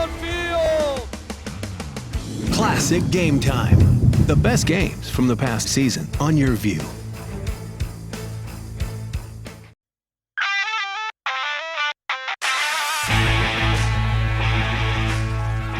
downfield. Classic Game Time. The best games from the past season on your view.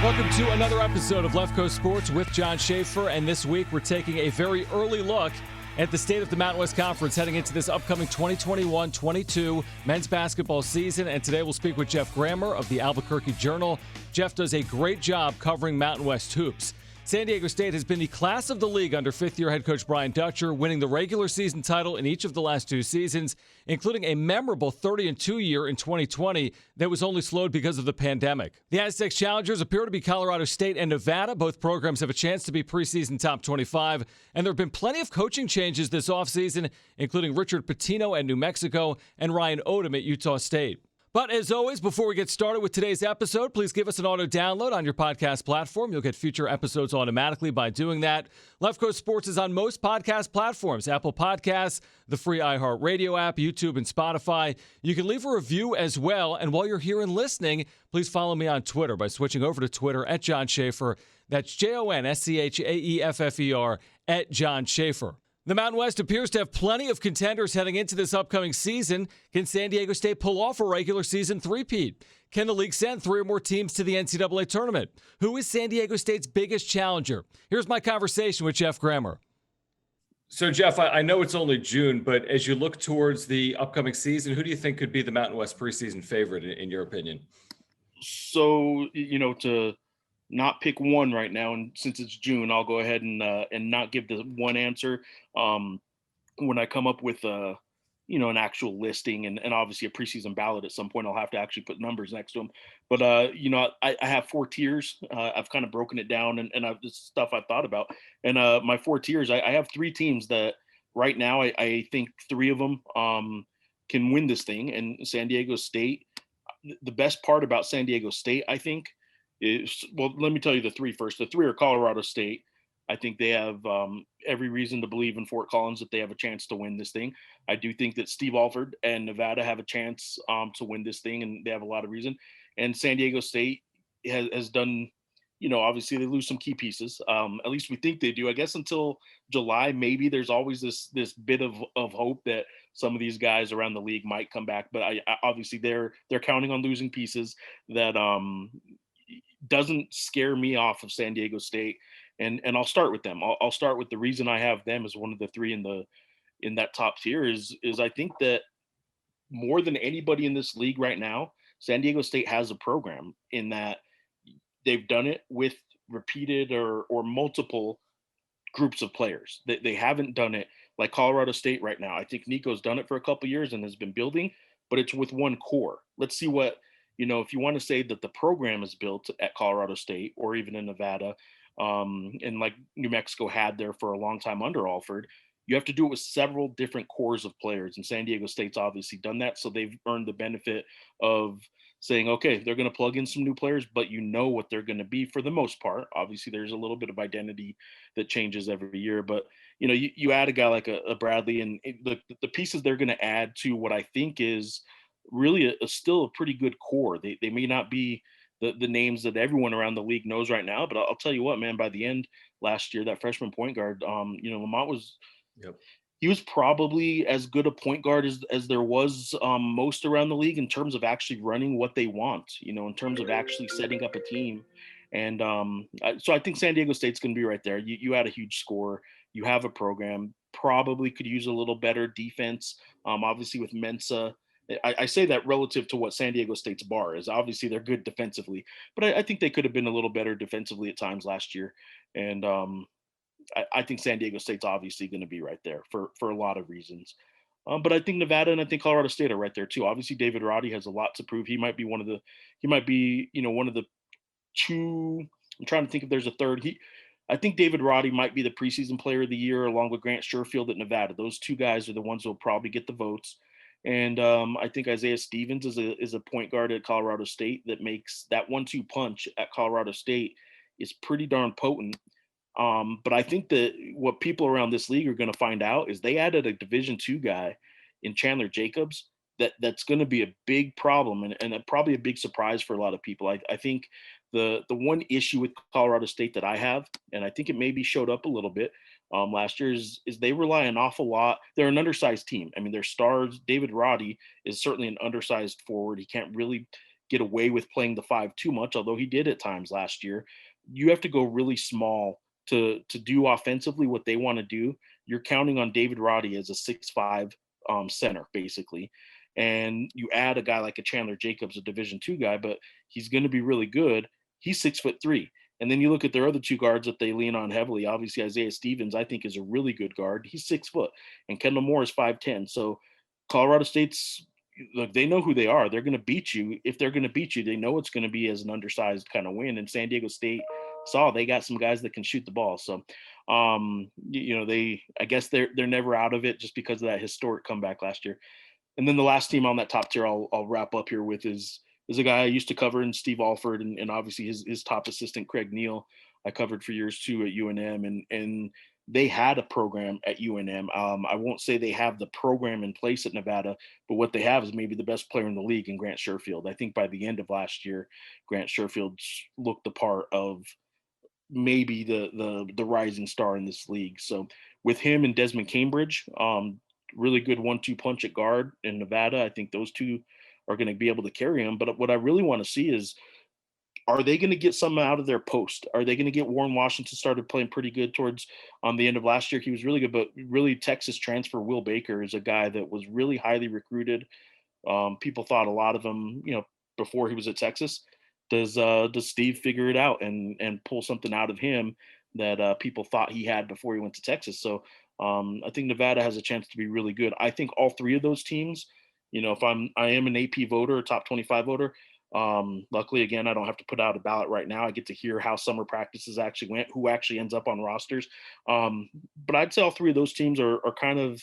Welcome to another episode of Left Coast Sports with Jon Schaeffer, and this week we're taking a very early look at the state of the Mountain West Conference heading into this upcoming 2021-22 men's basketball season. And today we'll speak with Geoff Grammer of the Albuquerque Journal. Jeff does a great job covering Mountain West hoops. San Diego State has been the class of the league under fifth-year head coach Brian Dutcher, winning the regular season title in each of the last two seasons, including a memorable 30-2 year in 2020 that was only slowed because of the pandemic. The Aztecs challengers appear to be Colorado State and Nevada. Both programs have a chance to be preseason top 25, and there have been plenty of coaching changes this offseason, including Richard Pitino at New Mexico and Ryan Odom at Utah State. But as always, before we get started with today's episode, please give us an auto download on your podcast platform. You'll get future episodes automatically by doing that. Left Coast Sports is on most podcast platforms: Apple Podcasts, the free iHeartRadio app, YouTube, and Spotify. You can leave a review as well. And while you're here and listening, please follow me on Twitter by switching over to Twitter at Jon Schaeffer. That's JONSCHAEFFER at Jon Schaeffer. The Mountain West appears to have plenty of contenders heading into this upcoming season. Can San Diego State pull off a regular season three-peat? Can the league send three or more teams to the NCAA tournament? Who is San Diego State's biggest challenger? Here's my conversation with Geoff Grammer. So, Jeff, I know it's only June, but as you look towards the upcoming season, who do you think could be the Mountain West preseason favorite in your opinion? So, to not pick one right now, and since it's June, I'll go ahead and not give the one answer. When I come up with an actual listing and obviously a preseason ballot at some point, I'll have to actually put numbers next to them. But I have four tiers. I've kind of broken it down, and this stuff I've thought about. And my four tiers, I have three teams that right now I think three of them can win this thing. And San Diego State, the best part about San Diego State, I think, well, let me tell you the three first. The three are Colorado State. I think they have every reason to believe in Fort Collins that they have a chance to win this thing. I do think that Steve Alford and Nevada have a chance to win this thing, and they have a lot of reason. And San Diego State has done, obviously they lose some key pieces. At least we think they do. I guess until July, maybe there's always this bit of hope that some of these guys around the league might come back. But I obviously they're counting on losing pieces that doesn't scare me off of San Diego State, and I'll start with them. I'll start with the reason I have them as one of the three in that top tier is I think that more than anybody in this league right now, San Diego State has a program in that they've done it with repeated or multiple groups of players. They haven't done it like Colorado State right now. I think Nico's done it for a couple of years and has been building, but it's with one core. Let's see what. If you want to say that the program is built at Colorado State or even in Nevada, and like New Mexico had there for a long time under Alford, you have to do it with several different cores of players. And San Diego State's obviously done that. So they've earned the benefit of saying, okay, they're going to plug in some new players, but what they're going to be for the most part. Obviously, there's a little bit of identity that changes every year. But, you add a guy like a Bradley, and the pieces they're going to add to what I think is really still a pretty good core. They may not be the names that everyone around the league knows right now, but I'll tell you what, man, by the end last year, that freshman point guard, Lamont was, he was probably as good a point guard as there was most around the league in terms of actually running what they want, in terms of actually setting up a team. And so I think San Diego State's going to be right there. You had a huge score. You have a program, probably could use a little better defense. Obviously with Mensa, I say that relative to what San Diego State's bar is. Obviously, they're good defensively, but I think they could have been a little better defensively at times last year. And I think San Diego State's obviously going to be right there for a lot of reasons. But I think Nevada and I think Colorado State are right there too. Obviously, David Roddy has a lot to prove. He might be one of the two. I'm trying to think if there's a third. I think David Roddy might be the preseason player of the year along with Grant Sherfield at Nevada. Those two guys are the ones who will probably get the votes. And I think Isaiah Stevens is a point guard at Colorado State that makes that 1-2 punch at Colorado State is pretty darn potent. But I think that what people around this league are going to find out is they added a Division II guy in Chandler Jacobs that's going to be a big problem and probably a big surprise for a lot of people. I think The one issue with Colorado State that I have, and I think it maybe showed up a little bit last year, is they rely an awful lot. They're an undersized team. I mean, their stars, David Roddy, is certainly an undersized forward. He can't really get away with playing the 5 too much, although he did at times last year. You have to go really small to do offensively what they want to do. You're counting on David Roddy as a 6'5" center, basically. And you add a guy like a Chandler Jacobs, a Division II guy, but he's going to be really good. He's 6'3". And then you look at their other 2 guards that they lean on heavily. Obviously, Isaiah Stevens, I think, is a really good guard. He's 6 foot, and Kendall Moore is 5'10". So Colorado State's, look, they know who they are. They're going to beat you. If they're going to beat you, they know it's going to be as an undersized kind of win. And San Diego State saw they got some guys that can shoot the ball. So, I guess they're never out of it just because of that historic comeback last year. And then the last team on that top tier I'll wrap up here with is a guy I used to cover in Steve Alford, and obviously his top assistant, Craig Neal, I covered for years too at UNM, and they had a program at UNM. I won't say they have the program in place at Nevada, but what they have is maybe the best player in the league in Grant Sherfield. I think by the end of last year, Grant Sherfield looked the part of maybe the rising star in this league. So with him and Desmond Cambridge, really good 1-2 punch at guard in Nevada. I think those two are going to be able to carry him. But what I really want to see is, are they going to get something out of their post? Are they going to get Warren Washington started playing pretty good towards the end of last year? He was really good, but really Texas transfer Will Baker is a guy that was really highly recruited. People thought a lot of him, before he was at Texas. Does Steve figure it out and pull something out of him that people thought he had before he went to Texas? So I think Nevada has a chance to be really good. I think all 3 of those teams, if I am an AP voter, a top 25 voter, luckily, again, I don't have to put out a ballot right now. I get to hear how summer practices actually went, who actually ends up on rosters. But I'd say all 3 of those teams are kind of,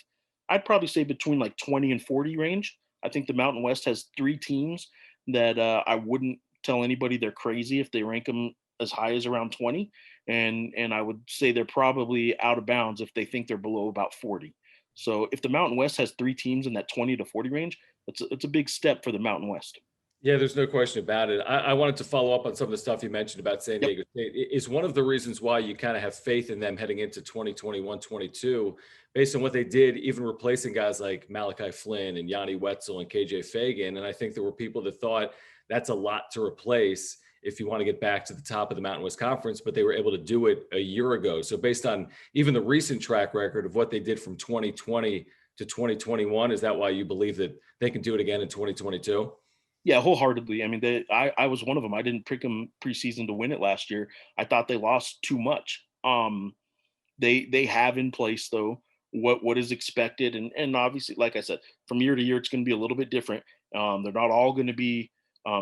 I'd probably say between like 20 and 40 range. I think the Mountain West has 3 teams that I wouldn't tell anybody they're crazy if they rank them as high as around 20. And I would say they're probably out of bounds if they think they're below about 40. So if the Mountain West has 3 teams in that 20 to 40 range, it's a big step for the Mountain West. Yeah, there's no question about it. I wanted to follow up on some of the stuff you mentioned about San Diego State. Is one of the reasons why you kind of have faith in them heading into 2021-22, based on what they did, even replacing guys like Malachi Flynn and Yanni Wetzel and KJ Fagan. And I think there were people that thought that's a lot to replace if you want to get back to the top of the Mountain West Conference, but they were able to do it a year ago. So based on even the recent track record of what they did from 2020 to 2021, is that why you believe that they can do it again in 2022? Yeah, wholeheartedly. I mean, I was one of them. I didn't pick them preseason to win it last year. I thought they lost too much. They have in place though what is expected, and obviously, like I said, from year to year, it's going to be a little bit different. They're not all going to be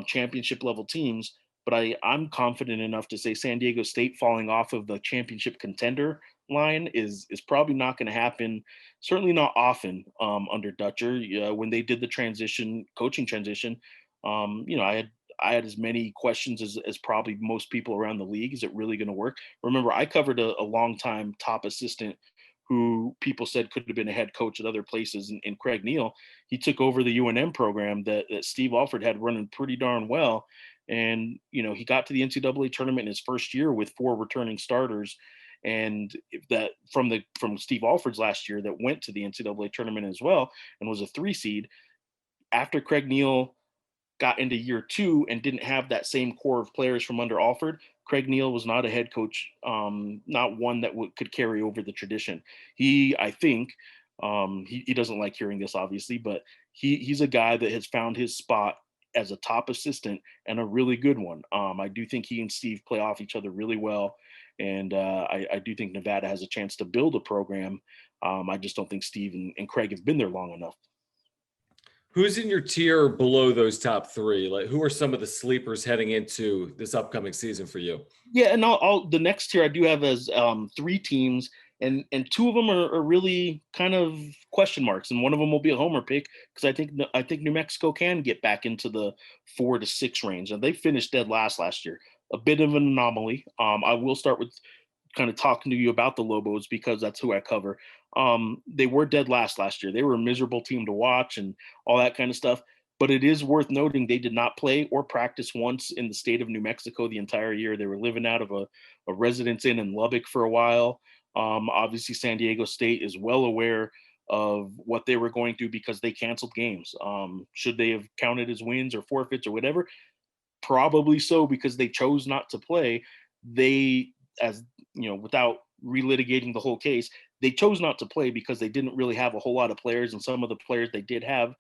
championship level teams, but I'm confident enough to say San Diego State falling off of the championship contender line is probably not going to happen. Certainly not often under Dutcher. When they did the coaching transition, I had as many questions as probably most people around the league. Is it really going to work? Remember, I covered a long-time top assistant who people said could have been a head coach at other places, and Craig Neal. He took over the UNM program that Steve Alford had running pretty darn well. And, he got to the NCAA tournament in his first year with 4 returning starters. And that from Steve Alford's last year that went to the NCAA tournament as well and was a 3 seed. After Craig Neal got into year 2 and didn't have that same core of players from under Alford, Craig Neal was not a head coach, not one that could carry over the tradition. I think, he doesn't like hearing this, obviously, but he's a guy that has found his spot as a top assistant and a really good one. I do think he and Steve play off each other really well. And I do think Nevada has a chance to build a program. I just don't think Steve and Craig have been there long enough. Who's in your tier below those top 3? Like, who are some of the sleepers heading into this upcoming season for you? Yeah, and the next tier I do have as 3 teams, and 2 of them are really kind of question marks, and one of them will be a homer pick because I think New Mexico can get back into the 4 to 6 range, and they finished dead last year. A bit of an anomaly. I will start with kind of talking to you about the Lobos because that's who I cover. They were dead last year. They were a miserable team to watch and all that kind of stuff. But it is worth noting they did not play or practice once in the state of New Mexico the entire year. They were living out of a residence inn in Lubbock for a while. Obviously, San Diego State is well aware of what they were going through because they canceled games. Should they have counted as wins or forfeits or whatever? Probably so, because they chose not to play. They, as you know, without relitigating the whole case, they chose not to play because they didn't really have a whole lot of players, and some of the players they did have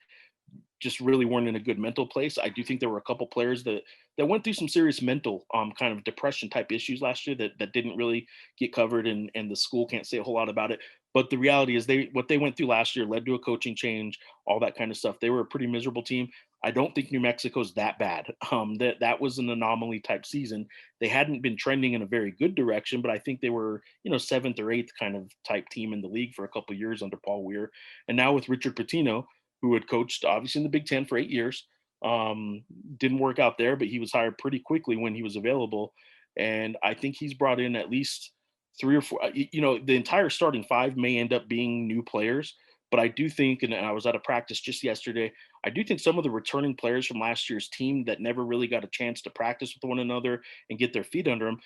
just really weren't in a good mental place. I do think there were a couple players that went through some serious mental kind of depression type issues last year that didn't really get covered, and the school can't say a whole lot about it. But the reality is what they went through last year led to a coaching change, all that kind of stuff. They were a pretty miserable team. I don't think New Mexico's that bad. That was an anomaly type season. They hadn't been trending in a very good direction, but I think they were, seventh or eighth kind of type team in the league for a couple of years under Paul Weir. And now with Richard Pitino, who had coached obviously in the Big Ten for 8 years. Didn't work out there, but he was hired pretty quickly when he was available. And I think he's brought in at least three or four, the entire starting five may end up being new players. But I do think, and I was at a practice just yesterday, I do think some of the returning players from last year's team that never really got a chance to practice with one another and get their feet under them,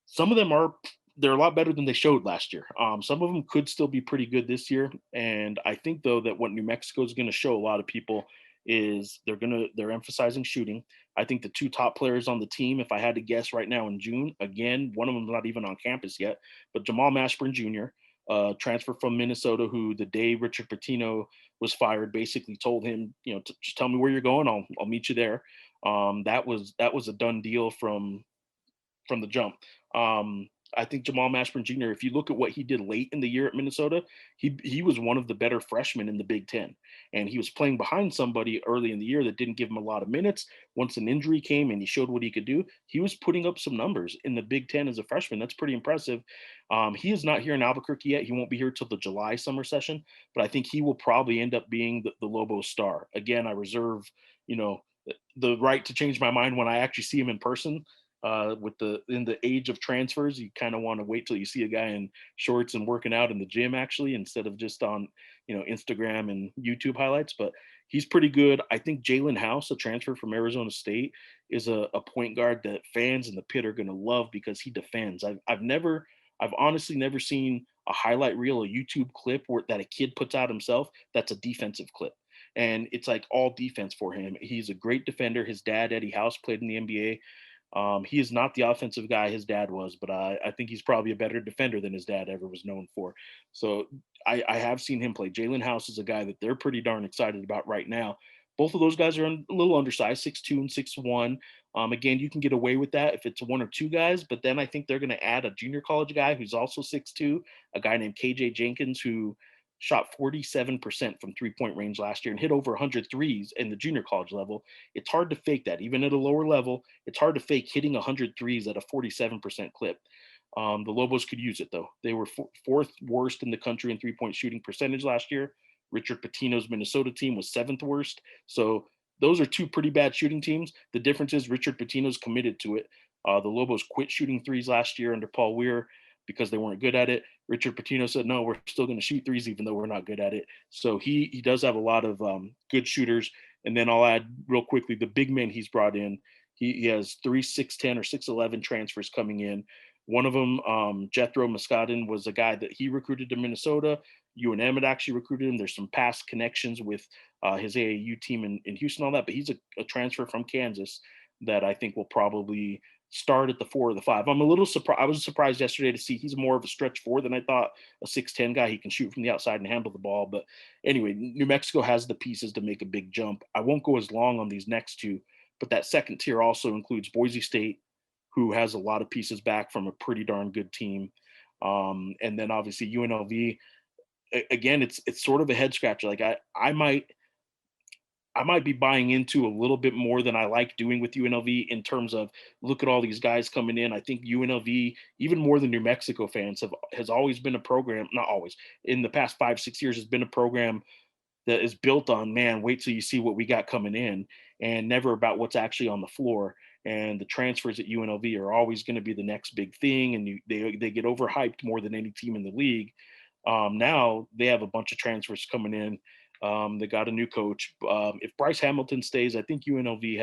some of them they're a lot better than they showed last year. Some of them could still be pretty good this year. And I think though that what New Mexico is going to show a lot of people is they're emphasizing shooting. I think the two top players on the team, if I had to guess right now in June, again, one of them's not even on campus yet, but Jamal Mashburn Jr., transfer from Minnesota, who the day Richard Pitino was fired, basically told him, just tell me where you're going. I'll meet you there. That was a done deal from the jump. I think Jamal Mashburn Jr., if you look at what he did late in the year at Minnesota, he was one of the better freshmen in the Big Ten. And he was playing behind somebody early in the year that didn't give him a lot of minutes. Once an injury came and he showed what he could do, he was putting up some numbers in the Big Ten as a freshman. That's pretty impressive. He is not here in Albuquerque yet. He won't be here till the July summer session, but I think he will probably end up being the Lobos star. Again, I reserve, the right to change my mind when I actually see him in person. In the age of transfers, you kind of want to wait till you see a guy in shorts and working out in the gym actually, instead of just on, Instagram and YouTube highlights. But he's pretty good. I think Jalen House, a transfer from Arizona State, is a point guard that fans in the pit are going to love because he defends. I've honestly never seen a highlight reel, a YouTube clip that a kid puts out himself that's a defensive clip. And it's like all defense for him. He's a great defender. His dad, Eddie House, played in the NBA. He is not the offensive guy his dad was, but I think he's probably a better defender than his dad ever was known for. So I have seen him play. Jalen House is a guy that they're pretty darn excited about right now. Both of those guys are a little undersized, 6'2" and 6'1". Again, you can get away with that if it's one or two guys, but then I think they're going to add a junior college guy who's also 6'2", a guy named KJ Jenkins, who shot 47% from three-point range last year and hit over 100 threes in the junior college level. It's hard to fake that. Even at a lower level, it's hard to fake hitting 100 threes at a 47% clip. The Lobos could use it, though. They were fourth worst in the country in three-point shooting percentage last year. Richard Pitino's Minnesota team was seventh worst. So those are two pretty bad shooting teams. The difference is Richard Pitino's committed to it. The Lobos quit shooting threes last year under Paul Weir because they weren't good at it. Richard Pitino said, no, we're still going to shoot threes even though we're not good at it. So he does have a lot of good shooters. And then I'll add real quickly the big men he's brought in. He has 3 6'10" or 6'11" transfers coming in. One of them, Jethro Muskadin, was a guy that he recruited to Minnesota. UNM had actually recruited him. There's some past connections with his AAU team in Houston, all that. But he's a transfer from Kansas that I think will probably start at the 4 or the 5. I'm a little surprised. I was surprised yesterday to see he's more of a stretch 4 than I thought. A 6'10" guy, he can shoot from the outside and handle the ball. But anyway, New Mexico has the pieces to make a big jump. I won't go as long on these next two, but that second tier also includes Boise State, who has a lot of pieces back from a pretty darn good team. And then obviously UNLV. Again, it's sort of a head scratcher. Like I might be buying into a little bit more than I like doing with UNLV in terms of look at all these guys coming in. I think UNLV, even more than New Mexico fans, has always been a program, not always, in the past 5-6 years has been a program that is built on, man, wait till you see what we got coming in, and never about what's actually on the floor. And the transfers at UNLV are always going to be the next big thing, and they get overhyped more than any team in the league. Now they have a bunch of transfers coming in. They got a new coach. If Bryce Hamilton stays, I think UNLV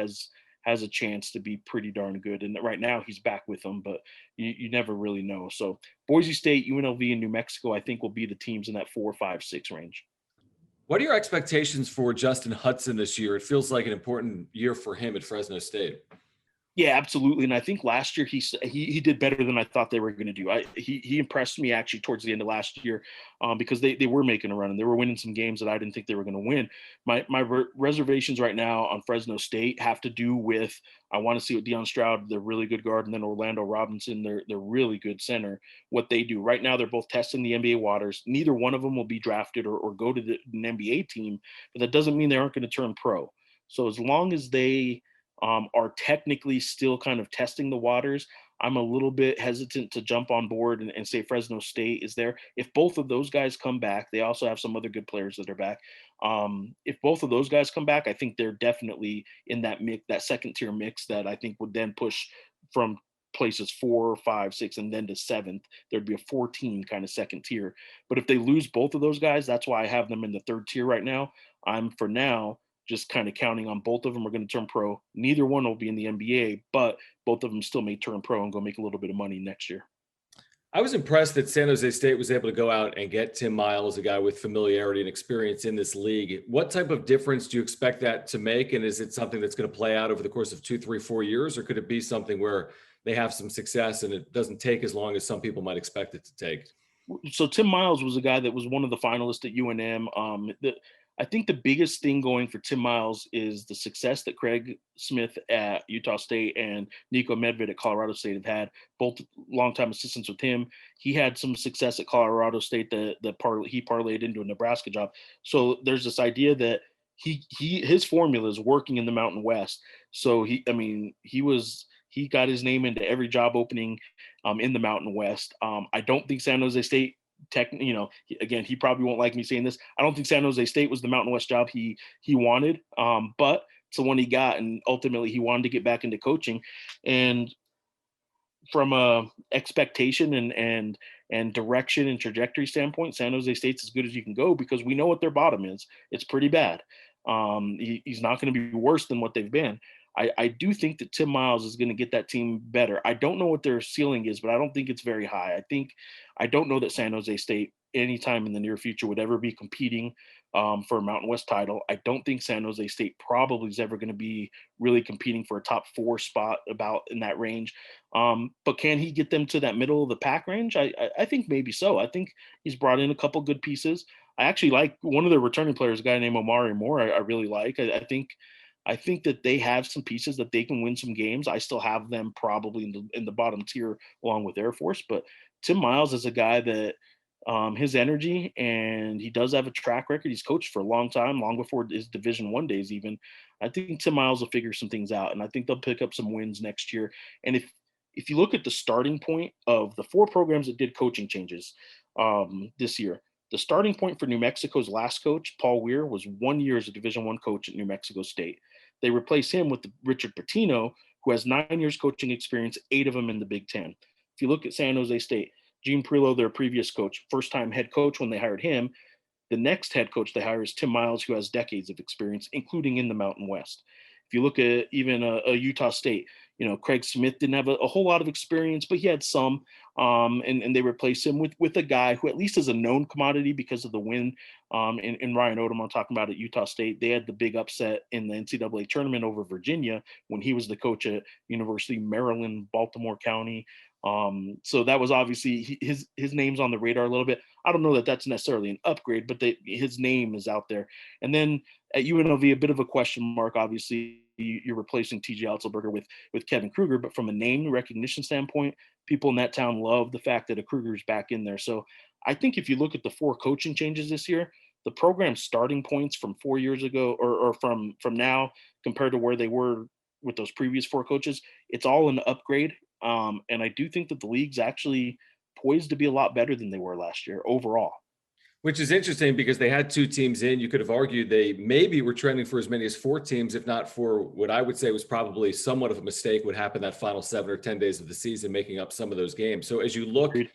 has a chance to be pretty darn good. And right now he's back with them, but you never really know. So Boise State, UNLV, and New Mexico, I think will be the teams in that 4, 5, 6 range. What are your expectations for Justin Hudson this year? It feels like an important year for him at Fresno State. Yeah, absolutely. And I think last year he did better than I thought they were going to do. He impressed me actually towards the end of last year, because they were making a run and they were winning some games that I didn't think they were going to win. My reservations right now on Fresno State have to do with, I want to see what Deion Stroud, they're really good guard, and then Orlando Robinson, they're really good center, what they do. Right now they're both testing the NBA waters. Neither one of them will be drafted or go to an NBA team, but that doesn't mean they aren't going to turn pro. So as long as they are technically still kind of testing the waters, I'm a little bit hesitant to jump on board and say Fresno State is there. If both of those guys come back, they also have some other good players that are back. If both of those guys come back, I think they're definitely in that mix, that second tier mix that I think would then push from places 4, 5, 6, and then to 7th. There'd be a 14 kind of second tier. But if they lose both of those guys, that's why I have them in the 3rd tier right now. I'm for now just kind of counting on both of them are going to turn pro. Neither one will be in the NBA, but both of them still may turn pro and go make a little bit of money next year. I was impressed that San Jose State was able to go out and get Tim Miles, a guy with familiarity and experience in this league. What type of difference do you expect that to make? And is it something that's going to play out over the course of 2, 3, 4 years? Or could it be something where they have some success and it doesn't take as long as some people might expect it to take? So Tim Miles was a guy that was one of the finalists at UNM. I think the biggest thing going for Tim Miles is the success that Craig Smith at Utah State and Nico Medved at Colorado State have had, both longtime assistants with him. He had some success at Colorado State that he parlayed into a Nebraska job. So there's this idea that his formula is working in the Mountain West. So he got his name into every job opening in the Mountain West. I don't think San Jose State again, he probably won't like me saying this. I don't think San Jose State was the Mountain West job he wanted, but it's the one he got, and ultimately he wanted to get back into coaching. And from a expectation and direction and trajectory standpoint, San Jose State's as good as you can go because we know what their bottom is. It's pretty bad. He's not going to be worse than what they've been. I do think that Tim Miles is going to get that team better. I don't know what their ceiling is, but I don't think it's very high. I don't know that San Jose State anytime in the near future would ever be competing for a Mountain West title. I don't think San Jose State probably is ever going to be really competing for a top 4 spot about in that range. But can he get them to that middle of the pack range? I think maybe so. I think he's brought in a couple good pieces. I actually like one of their returning players, a guy named Omari Moore. I really like. I think that they have some pieces that they can win some games. I still have them probably in the bottom tier along with Air Force, but Tim Miles is a guy that his energy, and he does have a track record. He's coached for a long time, long before his Division I days even. I think Tim Miles will figure some things out, and I think they'll pick up some wins next year. And if you look at the starting point of the 4 programs that did coaching changes this year, the starting point for New Mexico's last coach, Paul Weir, was 1 year as a Division I coach at New Mexico State. They replaced him with Richard Pitino, who has 9 years coaching experience, 8 of them in the Big Ten. If you look at San Jose State, Gene Perillo, their previous coach, first-time head coach when they hired him. The next head coach they hire is Tim Miles, who has decades of experience, including in the Mountain West. If you look at even a Utah State, Craig Smith didn't have a whole lot of experience, but he had some, and they replaced him with a guy who at least is a known commodity because of the win in Ryan Odom I'm talking about at Utah State. They had the big upset in the NCAA tournament over Virginia when he was the coach at University of Maryland, Baltimore County. So that was obviously his name's on the radar a little bit. I don't know that that's necessarily an upgrade, but his name is out there. And then at UNLV, a bit of a question mark. Obviously, you're replacing TJ Otzelberger with Kevin Kruger, but from a name recognition standpoint, people in that town love the fact that a Kruger's back in there. So I think if you look at the 4 coaching changes this year, the program's starting points from 4 years ago or from now compared to where they were with those previous 4 coaches, it's all an upgrade. And I do think that the league's actually poised to be a lot better than they were last year overall. Which is interesting because they had 2 teams in. You could have argued they maybe were trending for as many as 4 teams, if not for what I would say was probably somewhat of a mistake would happen that final 7 or 10 days of the season, making up some of those games. So as you look to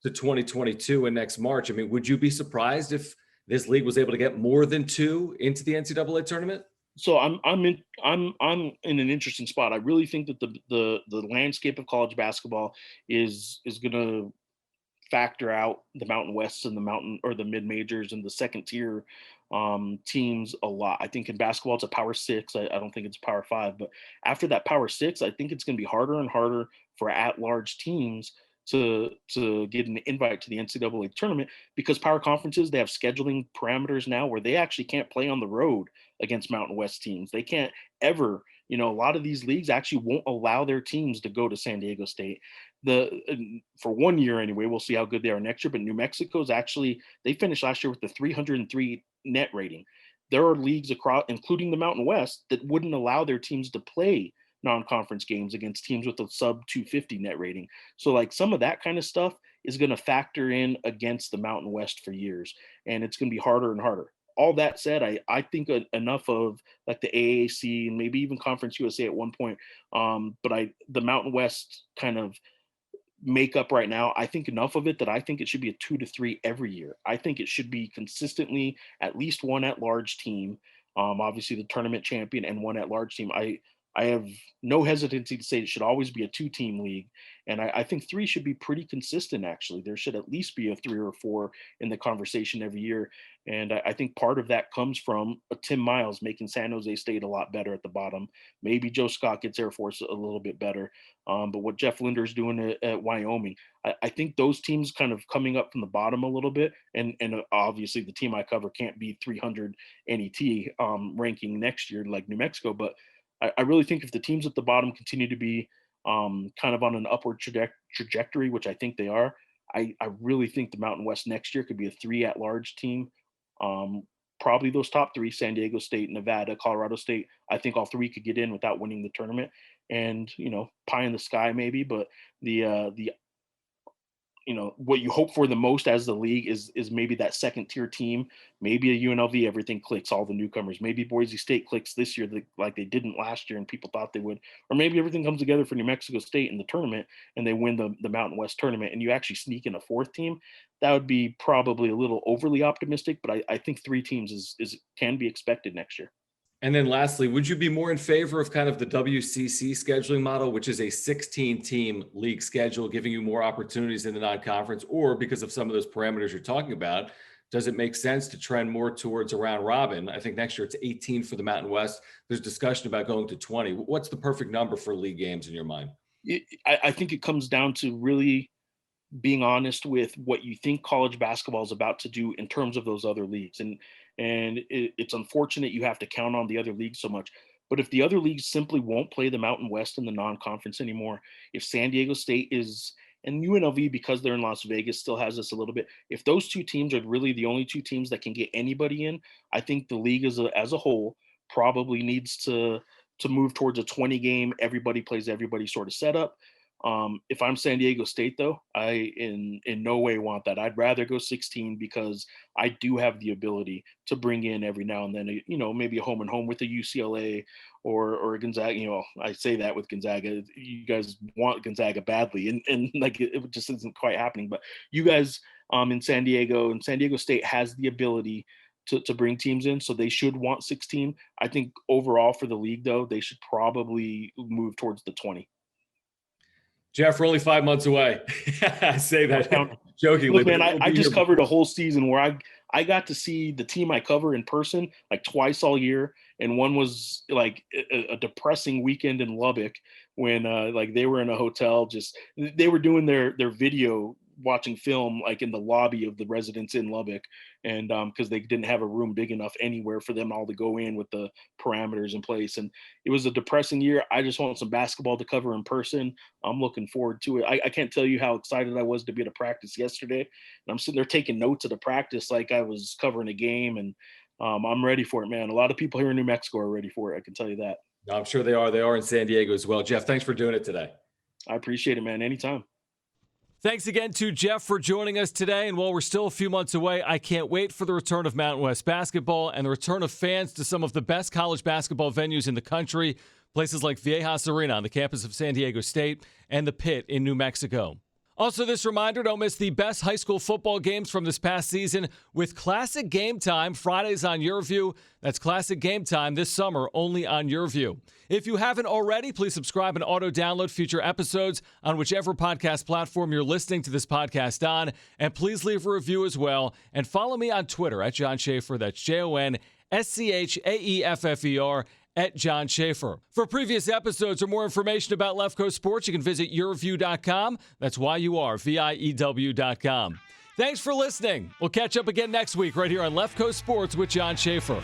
2022 and next March, I mean, would you be surprised if this league was able to get more than 2 into the NCAA tournament? So I'm in an interesting spot. I really think that the landscape of college basketball is going to factor out the Mountain Wests and the mid majors and the second tier teams a lot. I think in basketball it's a Power 6. I don't think it's Power 5. But after that Power 6, I think it's going to be harder and harder for at-large teams to get an invite to the NCAA tournament, because power conferences, they have scheduling parameters now where they actually can't play on the road against Mountain West teams. They can't ever, a lot of these leagues actually won't allow their teams to go to San Diego State. For 1 year anyway, we'll see how good they are next year. But New Mexico's actually, they finished last year with the 303 net rating. There are leagues across, including the Mountain West, that wouldn't allow their teams to play non-conference games against teams with a sub 250 net rating. So like some of that kind of stuff is going to factor in against the Mountain West for years, and it's going to be harder and harder. All that said, I think enough of like the AAC and maybe even Conference USA at one point, but the Mountain West kind of makeup right now, I think enough of it that I think it should be a 2 to 3 every year. I think it should be consistently at least one at-large team, obviously the tournament champion, and one at-large team. I have no hesitancy to say it should always be a 2-team league. And I think 3 should be pretty consistent, actually. There should at least be a 3 or 4 in the conversation every year. And I think part of that comes from Tim Miles making San Jose State a lot better at the bottom. Maybe Joe Scott gets Air Force a little bit better. But what Jeff Linder's doing at Wyoming, I think those teams kind of coming up from the bottom a little bit. And obviously the team I cover can't be 300 NET ranking next year like New Mexico. But I really think if the teams at the bottom continue to be kind of on an upward trajectory, which I think they are, I really think the Mountain West next year could be a 3 at-large team. Probably those top 3, San Diego State, Nevada, Colorado State. I think all 3 could get in without winning the tournament. And, pie in the sky maybe, but the what you hope for the most as the league is maybe that second tier team, maybe a UNLV, everything clicks, all the newcomers. Maybe Boise State clicks this year like they didn't last year and people thought they would. Or maybe everything comes together for New Mexico State in the tournament and they win the Mountain West tournament and you actually sneak in a 4th team. That would be probably a little overly optimistic, but I think 3 teams can be expected next year. And then lastly, would you be more in favor of kind of the WCC scheduling model, which is a 16-team league schedule, giving you more opportunities in the non-conference, or because of some of those parameters you're talking about, does it make sense to trend more towards a round robin? I think next year it's 18 for the Mountain West. There's discussion about going to 20. What's the perfect number for league games in your mind? I think it comes down to really being honest with what you think college basketball is about to do in terms of those other leagues. And it's unfortunate you have to count on the other leagues so much. But if the other leagues simply won't play the Mountain West in the non-conference anymore, if San Diego State and UNLV, because they're in Las Vegas, still has this a little bit. If those 2 teams are really the only 2 teams that can get anybody in, I think the league as a whole probably needs to move towards a 20-game, everybody plays everybody sort of setup. If I'm San Diego State, though, I in no way want that. I'd rather go 16 because I do have the ability to bring in every now and then, maybe a home and home with a UCLA or a Gonzaga. I say that with Gonzaga. You guys want Gonzaga badly, and like it just isn't quite happening. But you guys in San Diego and San Diego State has the ability to bring teams in, so they should want 16. I think overall for the league, though, they should probably move towards the 20. Jeff, we're only 5 months away. I say that jokingly. Look, man, I just covered a whole season where I got to see the team I cover in person like twice all year. And one was like a depressing weekend in Lubbock when like they were in a hotel, they were doing their video watching film like in the lobby of the residence in Lubbock, and because they didn't have a room big enough anywhere for them all to go in with the parameters in place. And it was a depressing year. I just want some basketball to cover in person. I'm looking forward to it. I can't tell you how excited I was to be at a practice yesterday, and I'm sitting there taking notes of the practice like I was covering a game, and I'm ready for it, man. A lot of people here in New Mexico are ready for it, I can tell you that. I'm sure they are. They are in San Diego as well. Jeff, thanks for doing it today. I appreciate it, man. Anytime. Thanks again to Jeff for joining us today. And while we're still a few months away, I can't wait for the return of Mountain West basketball and the return of fans to some of the best college basketball venues in the country, places like Viejas Arena on the campus of San Diego State and the Pit in New Mexico. Also, this reminder, don't miss the best high school football games from this past season with Classic Game Time, Fridays on YourView. That's Classic Game Time this summer, only on YourView. If you haven't already, please subscribe and auto-download future episodes on whichever podcast platform you're listening to this podcast on. And please leave a review as well. And follow me on Twitter at Jon Schaeffer. That's JONSCHAEFFER. At Jon Schaeffer. For previous episodes or more information about Left Coast Sports, you can visit yourview.com. That's YURVIEW.com. Thanks for listening. We'll catch up again next week right here on Left Coast Sports with Jon Schaeffer.